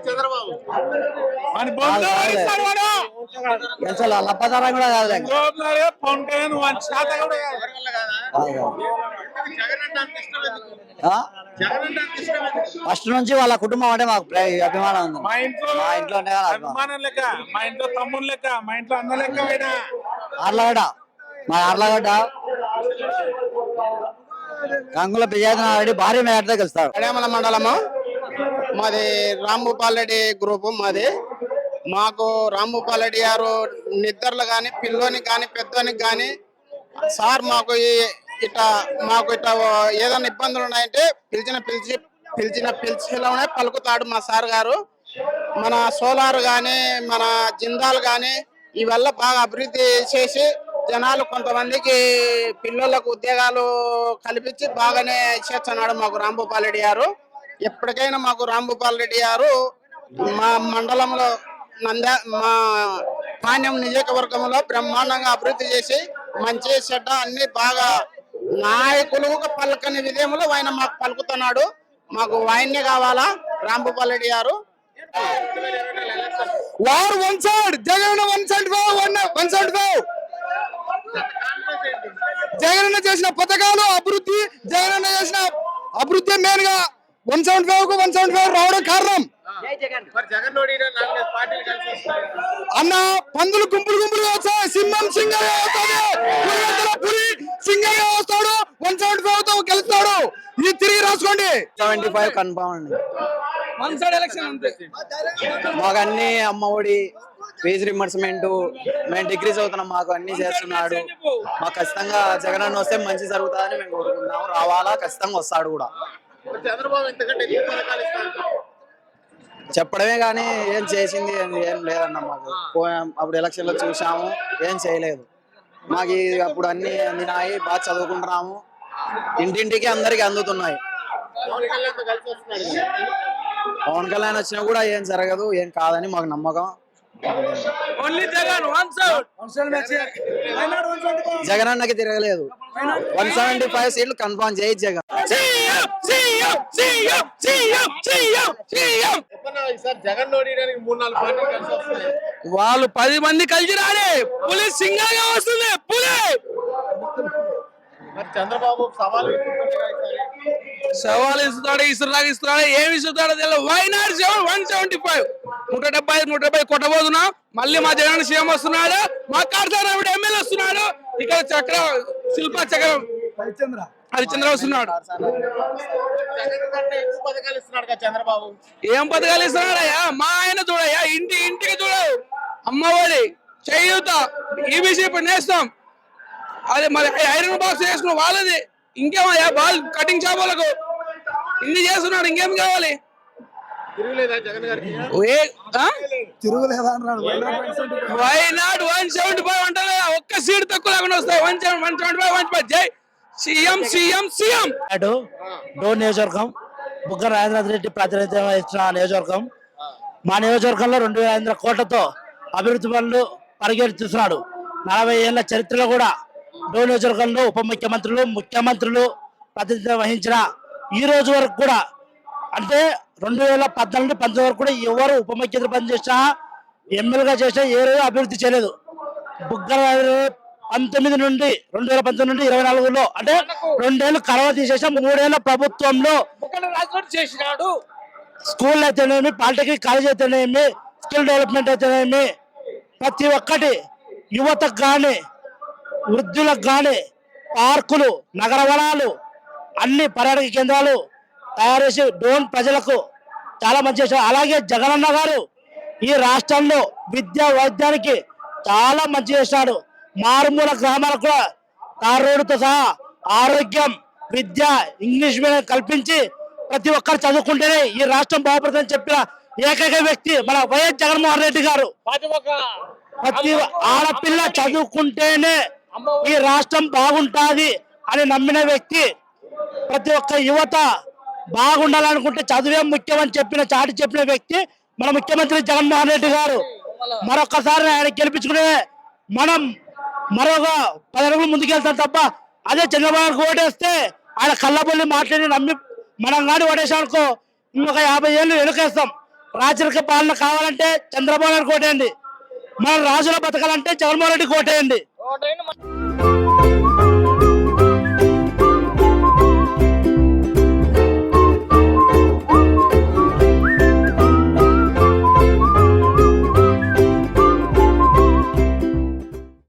చంద్రబాబు లప్పతరం కూడా కాదు. ఫస్ట్ నుంచి వాళ్ళ కుటుంబం అంటే మాకు అభిమానం ఉంది. మా ఇంట్లో అభిమానం లెక్క, మా ఇంట్లో తమ్ముడు లెక్క, మా ఇంట్లో అన్న లెక్క. ఆర్లగడ్డ, మా ఆర్లగడ్డ గంగుల విజయనారెడ్డి భారీ మేటతో గెలుస్తాడు. కడేమల మండలము మాది రాంభూపాల్ రెడ్డి గ్రూపు మాది. మాకు రాంభూపాల్ రెడ్డి గారు నిద్రలు కానీ పిల్లోనికి కానీ పెద్దోనికి కానీ సార్ మాకు ఇట్లా ఏదైనా ఇబ్బందులు ఉన్నాయంటే పిలిచిలోనే పలుకుతాడు మా సార్ గారు. మన సోలార్ కానీ మన జిందాల్ కానీ ఇవల్ల బాగా అభివృద్ధి చేసి జనాలు కొంతమందికి పిల్లలకు ఉద్యోగాలు కల్పించి బాగానే చేస్తున్నాడు మాకు రాంభూపాల్ రెడ్డి గారు. ఎప్పటికైనా మాకు రాంభూపాల్ రెడ్డి గారు మా మండలంలో మా పాణ్యం నియోజకవర్గంలో బ్రహ్మాండంగా అభివృద్ధి చేసి మంచి చెడ్డ అన్ని బాగా నాయకులు పలకని విధంలో ఆయన మాకు పలుకుతున్నాడు. మాకు ఆయన్నే కావాలా రాంభూపాల్ రెడ్డి గారు. వారు వన్ సైడ్ జగన్ 175 జగన్ చేసిన పథకాలు అభివృద్ధి, జగన్ చేసిన అభివృద్ధి మెయిన్ గా 175 రావడం కారణం. అన్న పందులు గుంపులు వస్తాయి, సింహం సింగయ్య వస్తాడు, 175 తో గెలుస్తాడు. ఇది తిరిగి రాసుకోండి. 75 కన్ఫర్మ్ అండి. మాకు అన్ని అమ్మ ఒడి, ఫీజు రిమర్స్మెంట్, మేము డిగ్రీ చదువుతున్నాం, మాకు అన్ని చేస్తున్నాడు. మాకు ఖచ్చితంగా జగన్ అన్న వస్తే మంచి జరుగుతుందని మేము కోరుకుంటున్నాము. రావాలా, ఖచ్చితంగా వస్తాడు కూడా. చెప్పడమే కానీ ఏం చేసింది ఏం లేదన్న. మాకు అప్పుడు ఎలక్షన్ లో చూసాము, ఏం చేయలేదు. మాకు అప్పుడు అన్ని అందినాయి, బాగా చదువుకుంటున్నాము, ఇంటింటికి అందరికి అందుతున్నాయి. పవన్ కళ్యాణ్ వచ్చినా కూడా ఏం జరగదు, ఏం కాదని మాకు నమ్మకం. జగన్ అన్నకి తిరగలేదు. 175 సీట్లు కన్ఫర్మ్ చేయి జగన్. వాళ్ళు 10 మంది కలిసి రాలే, పులి సింగల్గా వస్తుంది. పులి చంద్రబాబు సవాల్ ఇస్తున్నాడు, ఇస్తున్నాడు, ఏమి ఇస్తున్నాడో తెలియదు. వైనాడు 175 170 కొట్టబోతున్నా. మళ్ళీ మా జగన్ సీఎం వస్తున్నాడు, మా కార్తీక ఎమ్మెల్యే వస్తున్నాడు, ఇక్కడ శిల్ప చక్రం హరిచంద్ర వస్తున్నాడు. చంద్రబాబు ఏం పథకాలు ఇస్తున్నాడయ్యా? మా ఆయన చూడయ్యా, ఇంటికి చూడవు. అమ్మఒడి, చేయూత, ఈబీసీ ఇప్పుడు నేస్తాం. అదే మరి ఐరన్ బాక్స్ వేసుకున్న వాళ్ళది. ఇంకేమయ్యా బాల్ కటింగ్ చేపలకు ఇన్ని చేస్తున్నాడు, ఇంకేం కావాలి? వైనాడు 175 అంటారు, ఒక్క సీట్ తక్కువ లేకుండా వస్తాయి. 175 జై సీఎం సీఎం సీఎం. డోన్ నియోజకవర్గం బుగ్గన రాజేంద్ర రెడ్డి ప్రాతినిధ్యం వహించిన నియోజకవర్గం. మా నియోజకవర్గంలో 2500 కోట్లతో అభివృద్ధి పనులు పరిగెత్తిస్తున్నాడు. 40 ఏళ్ల చరిత్రలో కూడా డోన్ నియోజకవర్గంలో ఉప ముఖ్యమంత్రులు, ముఖ్యమంత్రులు ప్రాతినిధ్యం వహించిన ఈ రోజు వరకు కూడా, అంటే 2014-19 వరకు కూడా ఎవరు ఉప ముఖ్యమంత్రి పనిచేసినా, ఎమ్మెల్యేగా చేసినా ఏ రోజు అభివృద్ధి చేయలేదు. బుగ్గన 19 నుండి 2019 నుండి 24లో, అంటే 2 ఏళ్ళు కరవ తీసేసాం. 3 ఏళ్ల ప్రభుత్వంలో చేసినాడు. స్కూల్ అయితేనేమి, పాలిటెక్నిక్ కాలేజ్ అయితేనేమి, స్కిల్ డెవలప్మెంట్ అయితేనేమి, ప్రతి ఒక్కటి యువతకు కానీ వృద్ధులకు కానీ పార్కులు, నగర వనాలు, అన్ని పర్యాటక కేంద్రాలు తయారు చేసి డోన్ ప్రజలకు చాలా మంచి చేశారు. అలాగే జగనన్న గారు ఈ రాష్ట్రంలో విద్యా వైద్యానికి చాలా మంచి చేశాడు. మారుమూల గ్రామాలకు కూడా తార్ రోడ్డుతో సహా ఆరోగ్యం, విద్య, ఇంగ్లీష్ మీడియం కల్పించి ప్రతి ఒక్కరు చదువుకుంటేనే ఈ రాష్ట్రం బాగుపడుతుందని చెప్పిన ఏకైక వ్యక్తి మన వైఎస్ జగన్మోహన్ రెడ్డి గారు. ప్రతి ఆడపిల్ల చదువుకుంటేనే ఈ రాష్ట్రం బాగుంటుంది అని నమ్మిన వ్యక్తి. ప్రతి ఒక్క యువత బాగుండాలనుకుంటే చదువే ముఖ్యం అని చాటి చెప్పిన వ్యక్తి మన ముఖ్యమంత్రి జగన్మోహన్ రెడ్డి గారు. మరొకసారి ఆయన గెలిపించుకునే మనం మరొక 10 అడుగులు ముందుకెళ్తాం తప్ప, అదే చంద్రబాబుకి ఓటేస్తే ఆయన కళ్ళబొల్లి మాట్లాడి నమ్మి మనం కానీ ఓటేసామనుకో ఇంకొక 50 ఏళ్ళు వెనుకేస్తాం. రాచరిక పాలన కావాలంటే చంద్రబాబు నాయుడు కోటేయండి. మన రాజుల బతకాలంటే జగన్మోహన్ రెడ్డి కోటేయండి.